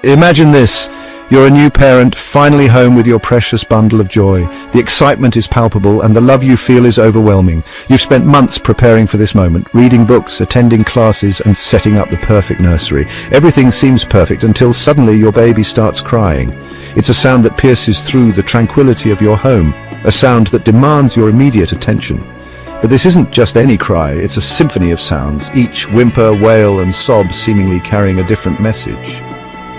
Imagine this. You're a new parent, finally home with your precious bundle of joy. The excitement is palpable and the love you feel is overwhelming. You've spent months preparing for this moment, reading books, attending classes and setting up the perfect nursery. Everything seems perfect until suddenly your baby starts crying. It's a sound that pierces through the tranquility of your home, a sound that demands your immediate attention. But this isn't just any cry, it's a symphony of sounds, each whimper, wail and sob seemingly carrying a different message.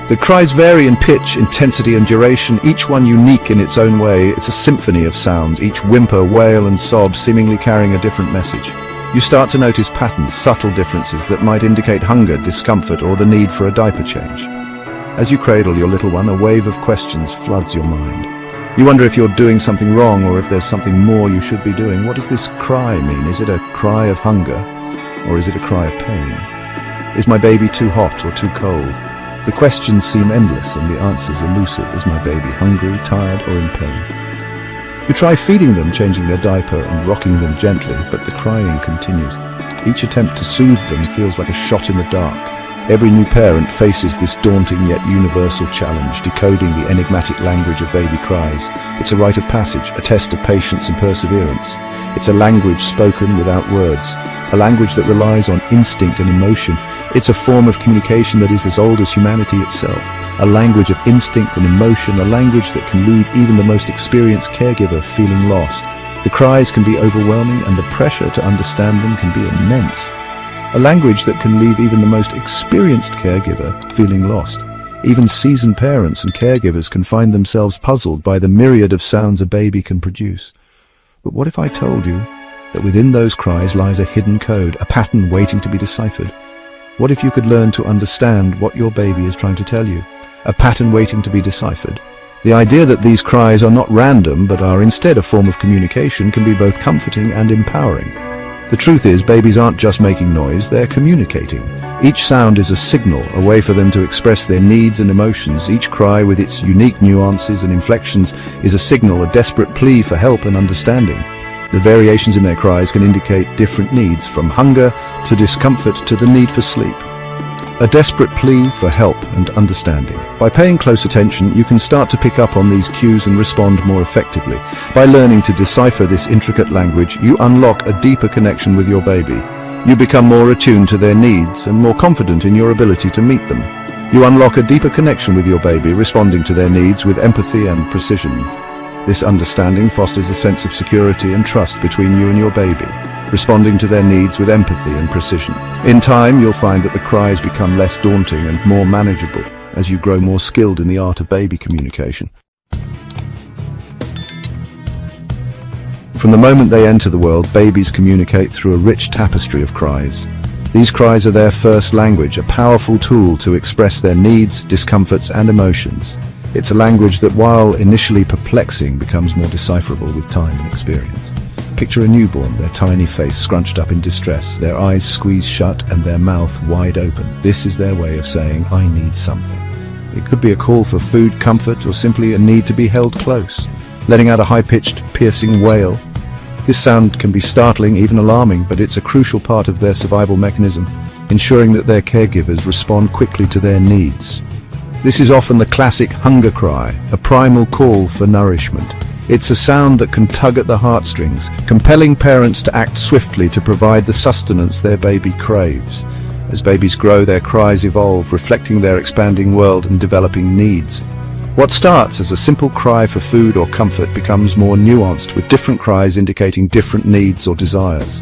The cries vary in pitch, intensity and duration, each one unique in its own way. It's a symphony of sounds, each whimper, wail and sob seemingly carrying a different message. You start to notice patterns, subtle differences that might indicate hunger, discomfort or the need for a diaper change. As you cradle your little one, a wave of questions floods your mind. You wonder if you're doing something wrong or if there's something more you should be doing. What does this cry mean? Is it a cry of hunger or is it a cry of pain? Is my baby too hot or too cold? The questions seem endless and the answers elusive. Is my baby hungry, tired or in pain? You try feeding them, changing their diaper and rocking them gently, but the crying continues. Each attempt to soothe them feels like a shot in the dark. Every new parent faces this daunting yet universal challenge, decoding the enigmatic language of baby cries. It's a rite of passage, a test of patience and perseverance. It's a language spoken without words, a language that relies on instinct and emotion. It's a form of communication that is as old as humanity itself, a language of instinct and emotion, a language that can leave even the most experienced caregiver feeling lost. The cries can be overwhelming and the pressure to understand them can be immense. A language that can leave even the most experienced caregiver feeling lost. Even seasoned parents and caregivers can find themselves puzzled by the myriad of sounds a baby can produce. But what if I told you that within those cries lies a hidden code, a pattern waiting to be deciphered? What if you could learn to understand what your baby is trying to tell you? A pattern waiting to be deciphered. The idea that these cries are not random but are instead a form of communication can be both comforting and empowering. The truth is, babies aren't just making noise, they're communicating. Each sound is a signal, a way for them to express their needs and emotions. Each cry, with its unique nuances and inflections, is a signal, a desperate plea for help and understanding. The variations in their cries can indicate different needs, from hunger to discomfort to the need for sleep. A desperate plea for help and understanding. By paying close attention, you can start to pick up on these cues and respond more effectively. By learning to decipher this intricate language, you unlock a deeper connection with your baby. You become more attuned to their needs and more confident in your ability to meet them. You unlock a deeper connection with your baby, responding to their needs with empathy and precision. This understanding fosters a sense of security and trust between you and your baby, responding to their needs with empathy and precision. In time, you'll find that the cries become less daunting and more manageable as you grow more skilled in the art of baby communication. From the moment they enter the world, babies communicate through a rich tapestry of cries. These cries are their first language, a powerful tool to express their needs, discomforts, and emotions. It's a language that, while initially perplexing, becomes more decipherable with time and experience. Picture a newborn, their tiny face scrunched up in distress, their eyes squeezed shut and their mouth wide open. This is their way of saying, "I need something." It could be a call for food, comfort, or simply a need to be held close, letting out a high-pitched, piercing wail. This sound can be startling, even alarming, but it's a crucial part of their survival mechanism, ensuring that their caregivers respond quickly to their needs. This is often the classic hunger cry, a primal call for nourishment. It's a sound that can tug at the heartstrings, compelling parents to act swiftly to provide the sustenance their baby craves. As babies grow, their cries evolve, reflecting their expanding world and developing needs. What starts as a simple cry for food or comfort becomes more nuanced, with different cries indicating different needs or desires.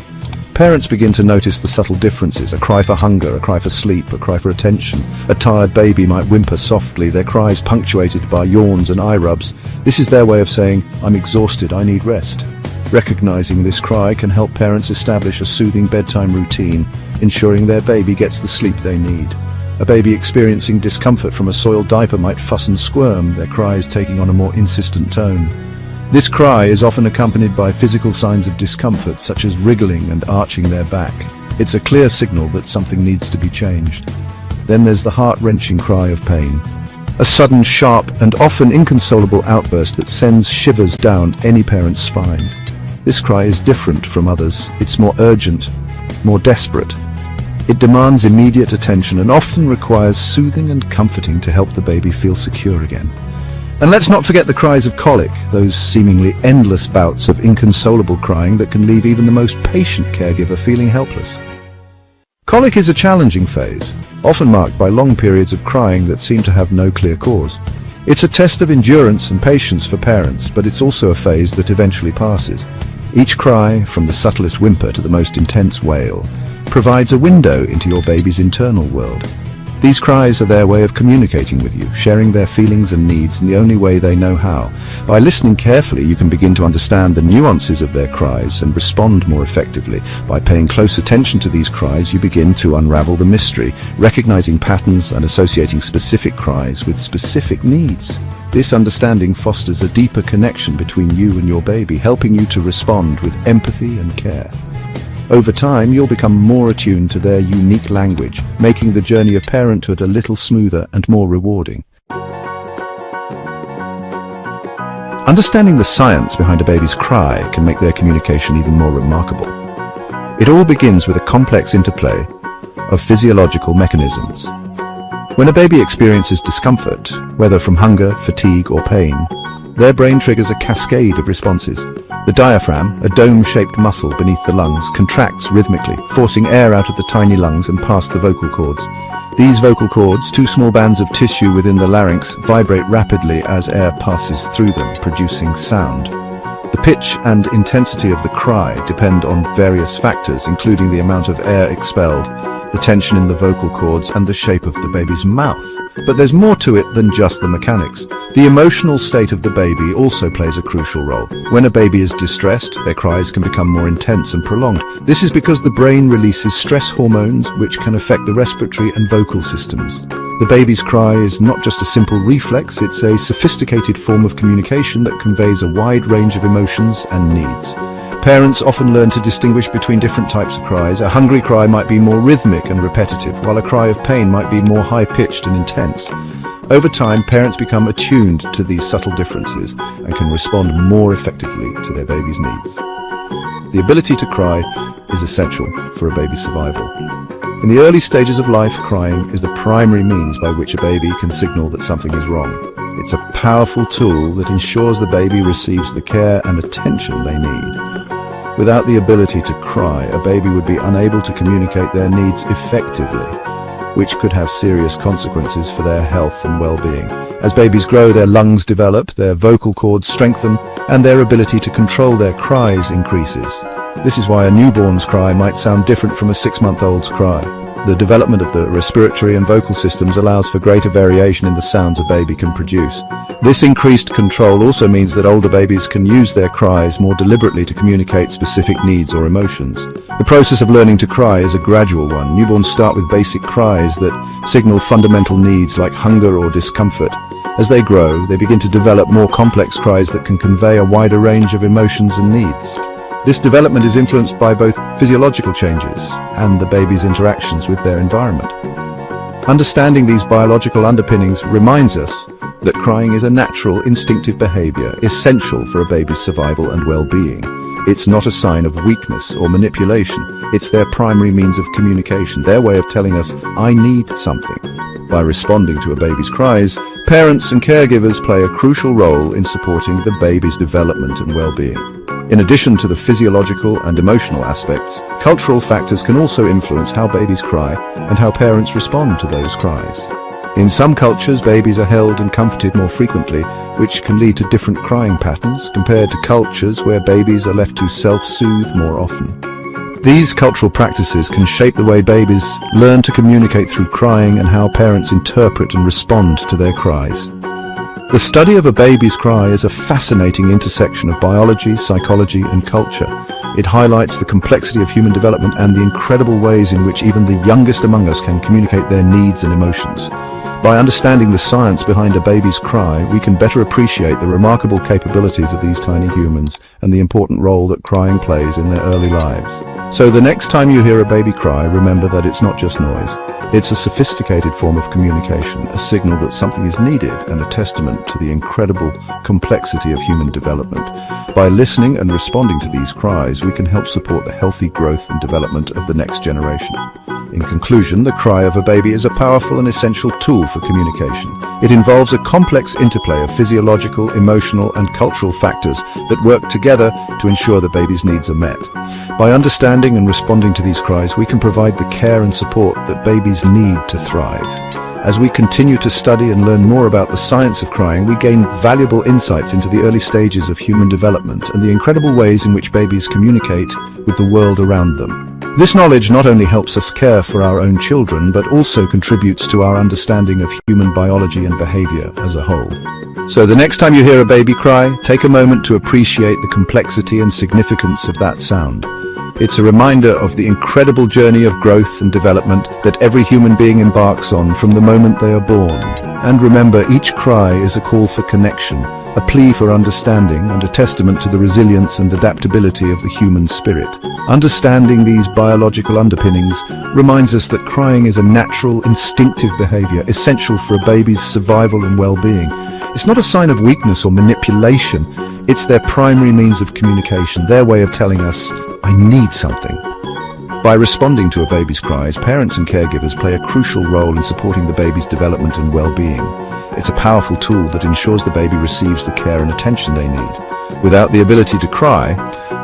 Parents begin to notice the subtle differences: a cry for hunger, a cry for sleep, a cry for attention. A tired baby might whimper softly, their cries punctuated by yawns and eye rubs. This is their way of saying, "I'm exhausted, I need rest." Recognizing this cry can help parents establish a soothing bedtime routine, ensuring their baby gets the sleep they need. A baby experiencing discomfort from a soiled diaper might fuss and squirm, their cries taking on a more insistent tone. This cry is often accompanied by physical signs of discomfort, such as wriggling and arching their back. It's a clear signal that something needs to be changed. Then there's the heart-wrenching cry of pain. A sudden, sharp, and often inconsolable outburst that sends shivers down any parent's spine. This cry is different from others. It's more urgent, more desperate. It demands immediate attention and often requires soothing and comforting to help the baby feel secure again. And let's not forget the cries of colic, those seemingly endless bouts of inconsolable crying that can leave even the most patient caregiver feeling helpless. Colic is a challenging phase, often marked by long periods of crying that seem to have no clear cause. It's a test of endurance and patience for parents, but it's also a phase that eventually passes. Each cry, from the subtlest whimper to the most intense wail, provides a window into your baby's internal world. These cries are their way of communicating with you, sharing their feelings and needs in the only way they know how. By listening carefully, you can begin to understand the nuances of their cries and respond more effectively. By paying close attention to these cries, you begin to unravel the mystery, recognizing patterns and associating specific cries with specific needs. This understanding fosters a deeper connection between you and your baby, helping you to respond with empathy and care. Over time, you'll become more attuned to their unique language, making the journey of parenthood a little smoother and more rewarding. Understanding the science behind a baby's cry can make their communication even more remarkable. It all begins with a complex interplay of physiological mechanisms. When a baby experiences discomfort, whether from hunger, fatigue, or pain, their brain triggers a cascade of responses. The diaphragm, a dome-shaped muscle beneath the lungs, contracts rhythmically, forcing air out of the tiny lungs and past the vocal cords. These vocal cords, two small bands of tissue within the larynx, vibrate rapidly as air passes through them, producing sound. The pitch and intensity of the cry depend on various factors, including the amount of air expelled, the tension in the vocal cords, and the shape of the baby's mouth. But there's more to it than just the mechanics. The emotional state of the baby also plays a crucial role. When a baby is distressed, their cries can become more intense and prolonged. This is because the brain releases stress hormones, which can affect the respiratory and vocal systems. The baby's cry is not just a simple reflex, it's a sophisticated form of communication that conveys a wide range of emotions and needs. Parents often learn to distinguish between different types of cries. A hungry cry might be more rhythmic and repetitive, while a cry of pain might be more high-pitched and intense. Over time, parents become attuned to these subtle differences and can respond more effectively to their baby's needs. The ability to cry is essential for a baby's survival. In the early stages of life, crying is the primary means by which a baby can signal that something is wrong. It's a powerful tool that ensures the baby receives the care and attention they need. Without the ability to cry, a baby would be unable to communicate their needs effectively, which could have serious consequences for their health and well-being. As babies grow, their lungs develop, their vocal cords strengthen, and their ability to control their cries increases. This is why a newborn's cry might sound different from a 6-month-old's cry. The development of the respiratory and vocal systems allows for greater variation in the sounds a baby can produce. This increased control also means that older babies can use their cries more deliberately to communicate specific needs or emotions. The process of learning to cry is a gradual one. Newborns start with basic cries that signal fundamental needs like hunger or discomfort. As they grow, they begin to develop more complex cries that can convey a wider range of emotions and needs. This development is influenced by both physiological changes and the baby's interactions with their environment. Understanding these biological underpinnings reminds us that crying is a natural, instinctive behavior essential for a baby's survival and well-being. It's not a sign of weakness or manipulation. It's their primary means of communication, their way of telling us, "I need something." By responding to a baby's cries, parents and caregivers play a crucial role in supporting the baby's development and well-being. In addition to the physiological and emotional aspects, cultural factors can also influence how babies cry and how parents respond to those cries. In some cultures, babies are held and comforted more frequently, which can lead to different crying patterns compared to cultures where babies are left to self-soothe more often. These cultural practices can shape the way babies learn to communicate through crying and how parents interpret and respond to their cries. The study of a baby's cry is a fascinating intersection of biology, psychology, and culture. It highlights the complexity of human development and the incredible ways in which even the youngest among us can communicate their needs and emotions. By understanding the science behind a baby's cry, we can better appreciate the remarkable capabilities of these tiny humans and the important role that crying plays in their early lives. So the next time you hear a baby cry, remember that it's not just noise. It's a sophisticated form of communication, a signal that something is needed and a testament to the incredible complexity of human development. By listening and responding to these cries, we can help support the healthy growth and development of the next generation. In conclusion, the cry of a baby is a powerful and essential tool for communication. It involves a complex interplay of physiological, emotional, and cultural factors that work together to ensure the baby's needs are met. By understanding and responding to these cries, we can provide the care and support that babies need to thrive. As we continue to study and learn more about the science of crying, we gain valuable insights into the early stages of human development and the incredible ways in which babies communicate with the world around them. This knowledge not only helps us care for our own children, but also contributes to our understanding of human biology and behavior as a whole. So the next time you hear a baby cry, take a moment to appreciate the complexity and significance of that sound. It's a reminder of the incredible journey of growth and development that every human being embarks on from the moment they are born. And remember, each cry is a call for connection, a plea for understanding, and a testament to the resilience and adaptability of the human spirit. Understanding these biological underpinnings reminds us that crying is a natural, instinctive behavior essential for a baby's survival and well-being. It's not a sign of weakness or manipulation. It's their primary means of communication, their way of telling us, "I need something." By responding to a baby's cries, parents and caregivers play a crucial role in supporting the baby's development and well-being. It's a powerful tool that ensures the baby receives the care and attention they need. Without the ability to cry,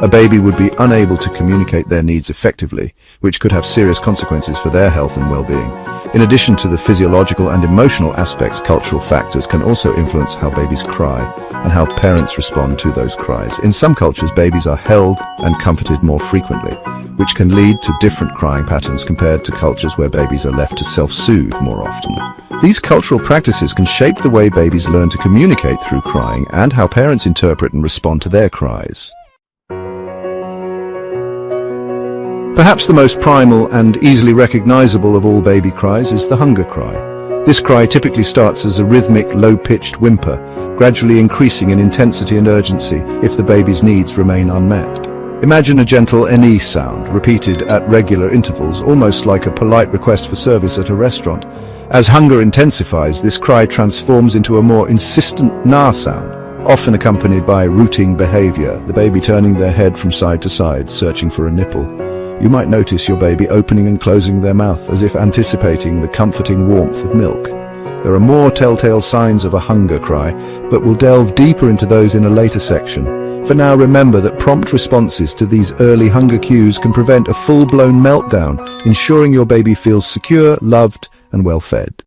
a baby would be unable to communicate their needs effectively, which could have serious consequences for their health and well-being. In addition to the physiological and emotional aspects, cultural factors can also influence how babies cry and how parents respond to those cries. In some cultures, babies are held and comforted more frequently, which can lead to different crying patterns compared to cultures where babies are left to self-soothe more often. These cultural practices can shape the way babies learn to communicate through crying and how parents interpret and respond to their cries. Perhaps the most primal and easily recognizable of all baby cries is the hunger cry. This cry typically starts as a rhythmic, low-pitched whimper, gradually increasing in intensity and urgency if the baby's needs remain unmet. Imagine a gentle "eni" sound, repeated at regular intervals, almost like a polite request for service at a restaurant. As hunger intensifies, this cry transforms into a more insistent "na" sound, often accompanied by rooting behavior, the baby turning their head from side to side, searching for a nipple. You might notice your baby opening and closing their mouth, as if anticipating the comforting warmth of milk. There are more telltale signs of a hunger cry, but we'll delve deeper into those in a later section. For now, remember that prompt responses to these early hunger cues can prevent a full-blown meltdown, ensuring your baby feels secure, loved, and well-fed.